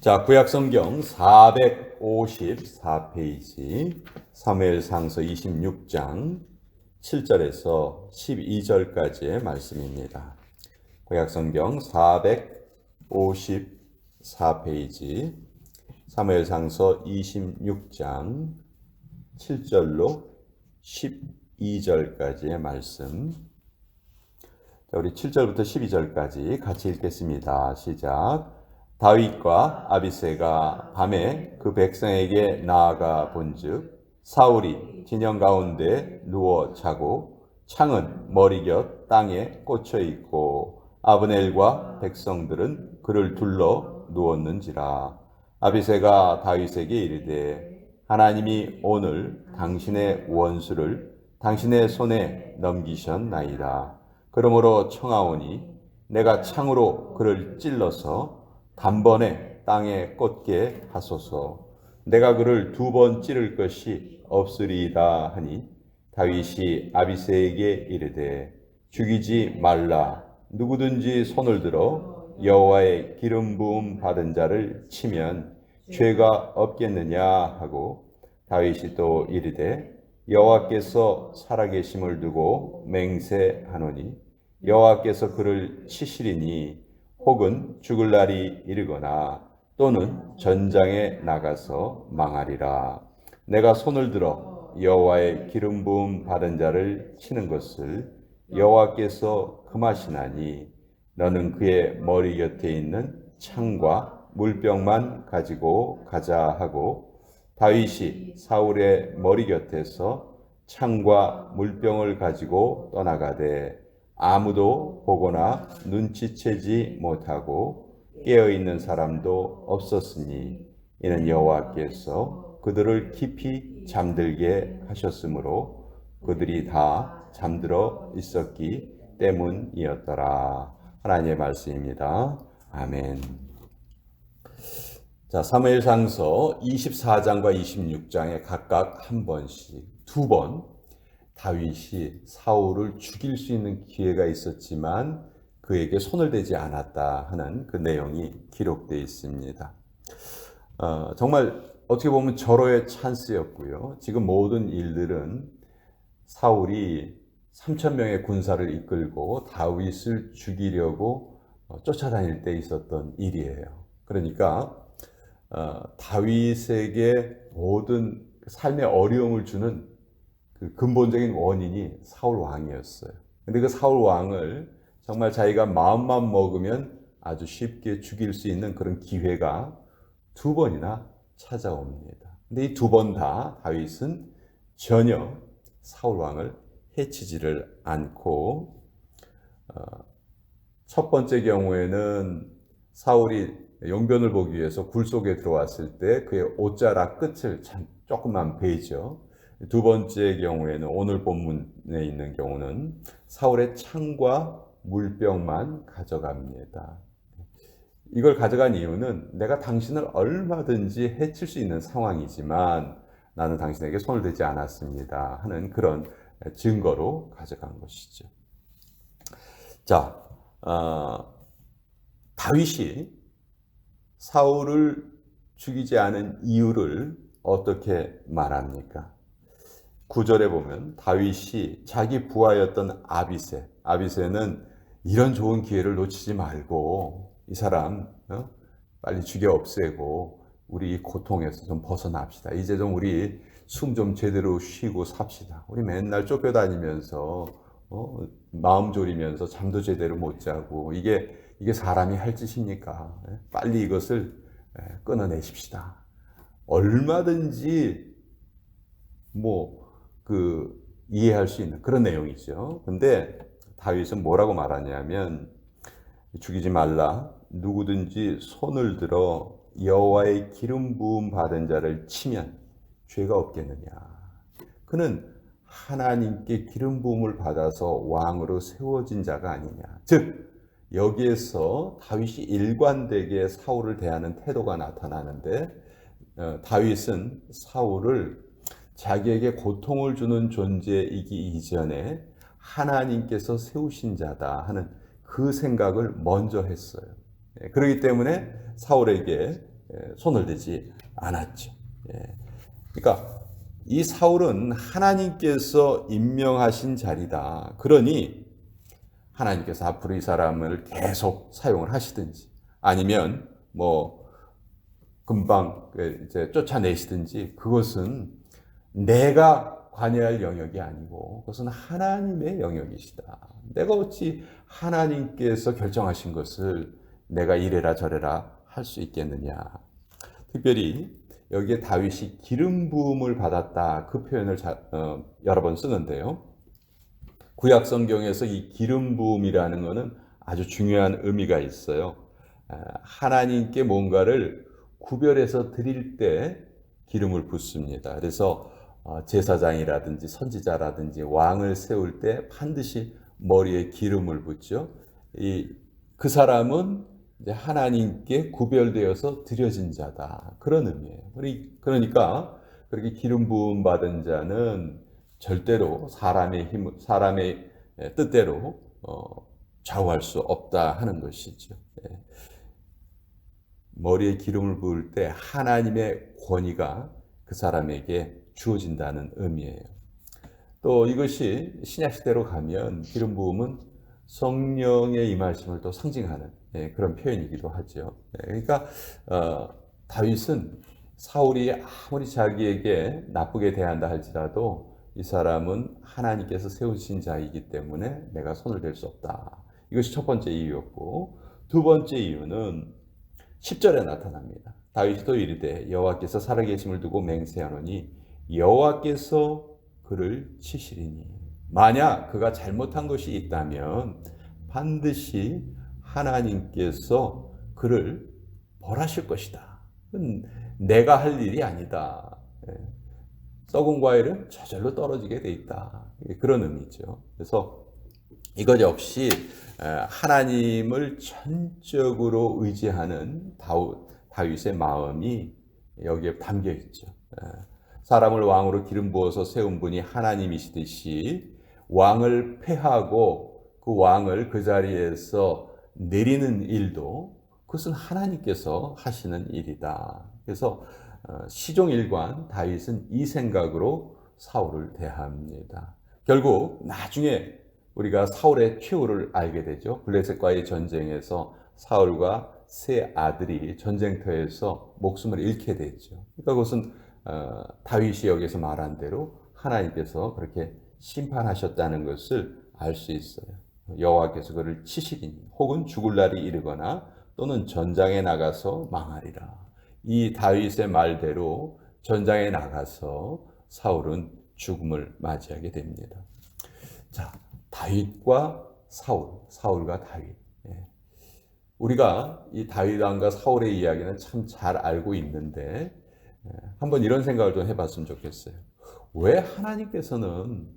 자, 구약성경 454페이지 사무엘상서 26장 7절에서 12절까지의 말씀입니다. 구약성경 454페이지 사무엘상서 26장 7절로 12절까지의 말씀. 자, 우리 7절부터 12절까지 같이 읽겠습니다. 시작. 다윗과 아비새가 밤에 그 백성에게 나아가 본즉 사울이 진영 가운데 누워 자고 창은 머리곁 땅에 꽂혀 있고 아브넬과 백성들은 그를 둘러 누웠는지라. 아비새가 다윗에게 이르되 하나님이 오늘 당신의 원수를 당신의 손에 넘기셨나이다. 그러므로 청하오니 내가 창으로 그를 찔러서 단번에 땅에 꽂게 하소서. 내가 그를 2번 찌를 것이 없으리이다 하니 다윗이 아비새에게 이르되 죽이지 말라. 누구든지 손을 들어 여호와의 기름 부음 받은 자를 치면 죄가 없겠느냐 하고, 다윗이 또 이르되 여호와께서 살아계심을 두고 맹세하노니 여호와께서 그를 치시리니 혹은 죽을 날이 이르거나 또는 전장에 나가서 망하리라. 내가 손을 들어 여호와의 기름 부음 받은 자를 치는 것을 여호와께서 금하시나니 너는 그의 머리 곁에 있는 창과 물병만 가지고 가자 하고, 다윗이 사울의 머리 곁에서 창과 물병을 가지고 떠나가되 아무도 보거나 눈치채지 못하고 깨어있는 사람도 없었으니 이는 여호와께서 그들을 깊이 잠들게 하셨으므로 그들이 다 잠들어 있었기 때문이었더라. 하나님의 말씀입니다. 아멘. 자, 사무엘상서 24장과 26장에 각각 한 번씩 2번 다윗이 사울을 죽일 수 있는 기회가 있었지만 그에게 손을 대지 않았다 하는 그 내용이 기록되어 있습니다. 정말 어떻게 보면 절호의 찬스였고요. 지금 모든 일들은 사울이 3,000명의 군사를 이끌고 다윗을 죽이려고 쫓아다닐 때 있었던 일이에요. 그러니까 다윗에게 모든 삶의 어려움을 주는 그 근본적인 원인이 사울 왕이었어요. 근데 그 사울 왕을 정말 자기가 마음만 먹으면 아주 쉽게 죽일 수 있는 그런 기회가 2번이나 찾아옵니다. 근데 이 2번 다 다윗은 전혀 사울 왕을 해치지를 않고, 첫 번째 경우에는 사울이 용변을 보기 위해서 굴 속에 들어왔을 때 그의 옷자락 끝을 조금만 베죠. 2번째 경우에는 오늘 본문에 있는 경우는 사울의 창과 물병만 가져갑니다. 이걸 가져간 이유는 내가 당신을 얼마든지 해칠 수 있는 상황이지만 나는 당신에게 손을 대지 않았습니다 하는 그런 증거로 가져간 것이죠. 자, 다윗이 사울을 죽이지 않은 이유를 어떻게 말합니까? 9절에 보면 다윗이 자기 부하였던 아비새는 이런 좋은 기회를 놓치지 말고 이 사람 빨리 죽여 없애고 우리 이 고통에서 좀 벗어납시다. 이제 좀 우리 숨 좀 제대로 쉬고 삽시다. 우리 맨날 쫓겨다니면서 마음 졸이면서 잠도 제대로 못 자고 이게 사람이 할 짓입니까? 빨리 이것을 끊어내십시다. 얼마든지 이해할 수 있는 그런 내용이죠. 근데 다윗은 뭐라고 말하냐면 죽이지 말라. 누구든지 손을 들어 여호와의 기름 부음 받은 자를 치면 죄가 없겠느냐. 그는 하나님께 기름 부음을 받아서 왕으로 세워진 자가 아니냐. 즉 여기에서 다윗이 일관되게 사울을 대하는 태도가 나타나는데, 다윗은 사울을 자기에게 고통을 주는 존재이기 이전에 하나님께서 세우신 자다 하는 그 생각을 먼저 했어요. 그렇기 때문에 사울에게 손을 대지 않았죠. 그러니까 이 사울은 하나님께서 임명하신 자리다. 그러니 하나님께서 앞으로 이 사람을 계속 사용을 하시든지 아니면 뭐 금방 이제 쫓아내시든지 그것은 내가 관여할 영역이 아니고 그것은 하나님의 영역이시다. 내가 어찌 하나님께서 결정하신 것을 내가 이래라 저래라 할 수 있겠느냐. 특별히 여기에 다윗이 기름 부음을 받았다 그 표현을 여러 번 쓰는데요. 구약 성경에서 이 기름 부음이라는 것은 아주 중요한 의미가 있어요. 하나님께 뭔가를 구별해서 드릴 때 기름을 붓습니다. 그래서 제사장이라든지 선지자라든지 왕을 세울 때 반드시 머리에 기름을 붓죠. 그 사람은 이제 하나님께 구별되어서 드려진 자다. 그런 의미예요. 그러니까 그렇게 기름 부음 받은 자는 절대로 사람의 뜻대로 좌우할 수 없다 하는 것이죠. 머리에 기름을 부을 때 하나님의 권위가 그 사람에게 주어진다는 의미예요. 또 이것이 신약시대로 가면 기름 부음은 성령의 임하심을 또 상징하는 그런 표현이기도 하죠. 그러니까 다윗은 사울이 아무리 자기에게 나쁘게 대한다 할지라도 이 사람은 하나님께서 세우신 자이기 때문에 내가 손을 댈 수 없다. 이것이 첫 번째 이유였고, 두 번째 이유는 10절에 나타납니다. 다윗이 또 이르되 여호와께서 살아계심을 두고 맹세하노니 여호와께서 그를 치시리니. 만약 그가 잘못한 것이 있다면 반드시 하나님께서 그를 벌하실 것이다. 내가 할 일이 아니다. 썩은 과일은 저절로 떨어지게 돼 있다. 그런 의미죠. 그래서 이것 역시 하나님을 전적으로 의지하는 다윗의 마음이 여기에 담겨 있죠. 사람을 왕으로 기름 부어서 세운 분이 하나님이시듯이 왕을 폐하고 그 왕을 그 자리에서 내리는 일도 그것은 하나님께서 하시는 일이다. 그래서 시종일관 다윗은 이 생각으로 사울을 대합니다. 결국 나중에 우리가 사울의 최후를 알게 되죠. 블레셋과의 전쟁에서 사울과 세 아들이 전쟁터에서 목숨을 잃게 되죠. 그러니까 그것은 다윗이 여기서 말한 대로 하나님께서 그렇게 심판하셨다는 것을 알 수 있어요. 여호와께서 그를 치시리니 혹은 죽을 날이 이르거나 또는 전장에 나가서 망하리라. 이 다윗의 말대로 전장에 나가서 사울은 죽음을 맞이하게 됩니다. 자, 다윗과 사울과 다윗. 우리가 이 다윗 왕과 사울의 이야기는 참 잘 알고 있는데 한번 이런 생각을 좀 해봤으면 좋겠어요. 왜 하나님께서는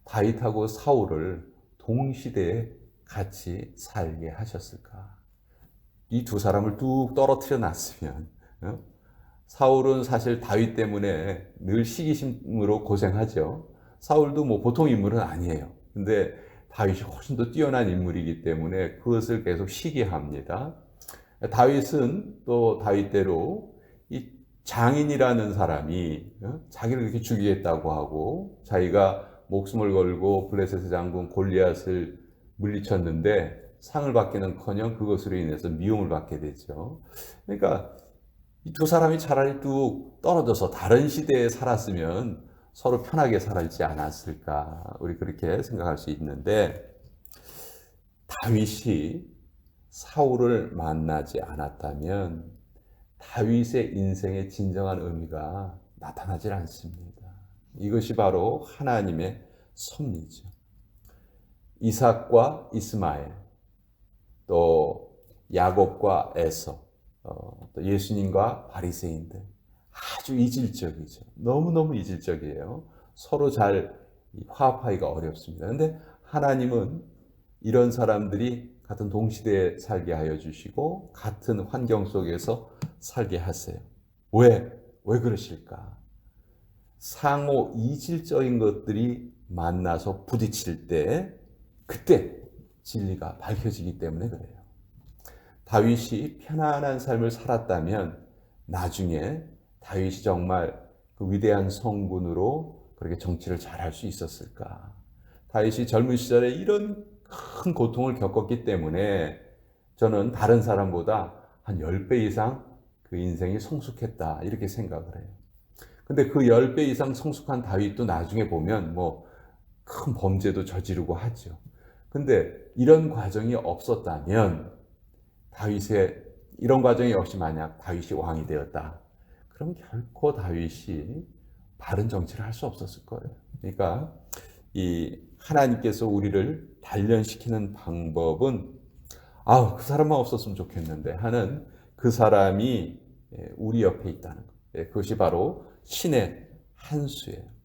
다윗하고 사울을 동시대에 같이 살게 하셨을까? 이 두 사람을 뚝 떨어뜨려 놨으면 사울은 사실 다윗 때문에 늘 시기심으로 고생하죠. 사울도 뭐 보통 인물은 아니에요. 근데 다윗이 훨씬 더 뛰어난 인물이기 때문에 그것을 계속 시기합니다. 다윗은 또 다윗대로 이 장인이라는 사람이 자기를 이렇게 죽이겠다고 하고 자기가 목숨을 걸고 블레셋의 장군 골리앗을 물리쳤는데 상을 받기는커녕 그것으로 인해서 미움을 받게 되죠. 그러니까 이 두 사람이 차라리 뚝 떨어져서 다른 시대에 살았으면 서로 편하게 살았지 않았을까, 우리 그렇게 생각할 수 있는데 다윗이 사울을 만나지 않았다면 다윗의 인생의 진정한 의미가 나타나질 않습니다. 이것이 바로 하나님의 섭리죠. 이삭과 이스마엘, 또 야곱과 에서, 또 예수님과 바리새인들, 아주 이질적이죠. 너무너무 이질적이에요. 서로 잘 화합하기가 어렵습니다. 그런데 하나님은 이런 사람들이 같은 동시대에 살게 하여 주시고 같은 환경 속에서 살게 하세요. 왜 그러실까? 상호 이질적인 것들이 만나서 부딪힐 때 그때 진리가 밝혀지기 때문에 그래요. 다윗이 편안한 삶을 살았다면 나중에 다윗이 정말 그 위대한 성군으로 그렇게 정치를 잘할 수 있었을까? 다윗이 젊은 시절에 이런 큰 고통을 겪었기 때문에 저는 다른 사람보다 한 10배 이상 그 인생이 성숙했다 이렇게 생각을 해요. 근데 그 10배 이상 성숙한 다윗도 나중에 보면 뭐 큰 범죄도 저지르고 하죠. 근데 이런 과정이 없었다면 다윗의 이런 과정이 없이 만약 다윗이 왕이 되었다. 그럼 결코 다윗이 바른 정치를 할 수 없었을 거예요. 그러니까 이 하나님께서 우리를 단련시키는 방법은 그 사람만 없었으면 좋겠는데 하는 그 사람이 우리 옆에 있다는 것. 그것이 바로 신의 한 수예요.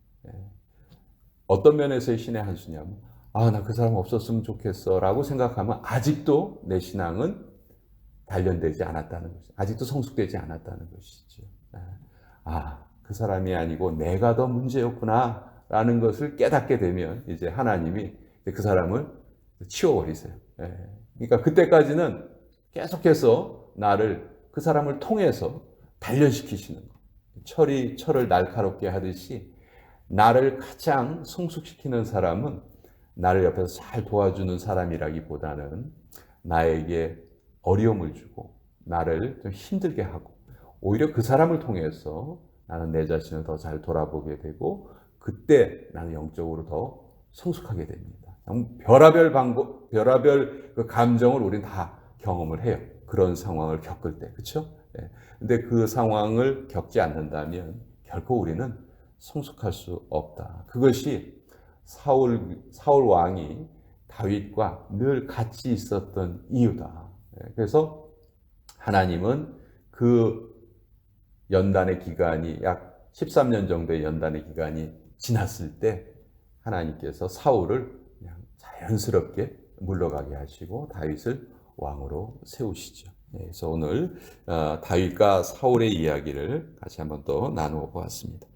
어떤 면에서의 신의 한 수냐면 나 그 사람 없었으면 좋겠어 라고 생각하면 아직도 내 신앙은 단련되지 않았다는 것이죠. 아직도 성숙되지 않았다는 것이죠. 그 사람이 아니고 내가 더 문제였구나 라는 것을 깨닫게 되면 이제 하나님이 그 사람을 치워버리세요. 그러니까 그때까지는 계속해서 나를 그 사람을 통해서 단련시키시는 거예요. 철을 날카롭게 하듯이 나를 가장 성숙시키는 사람은 나를 옆에서 잘 도와주는 사람이라기보다는 나에게 어려움을 주고 나를 좀 힘들게 하고 오히려 그 사람을 통해서 나는 내 자신을 더 잘 돌아보게 되고 그때 나는 영적으로 더 성숙하게 됩니다. 별의별 그 감정을 우리는 다 경험을 해요. 그런 상황을 겪을 때, 그렇죠? 근데 그 상황을 겪지 않는다면 결코 우리는 성숙할 수 없다. 그것이 사울 왕이 다윗과 늘 같이 있었던 이유다. 그래서 하나님은 그 연단의 기간이 약 13년 정도의 연단의 기간이 지났을 때 하나님께서 사울을 그냥 자연스럽게 물러가게 하시고 다윗을 왕으로 세우시죠. 그래서 오늘 다윗과 사울의 이야기를 같이 한번 또 나누어 보았습니다.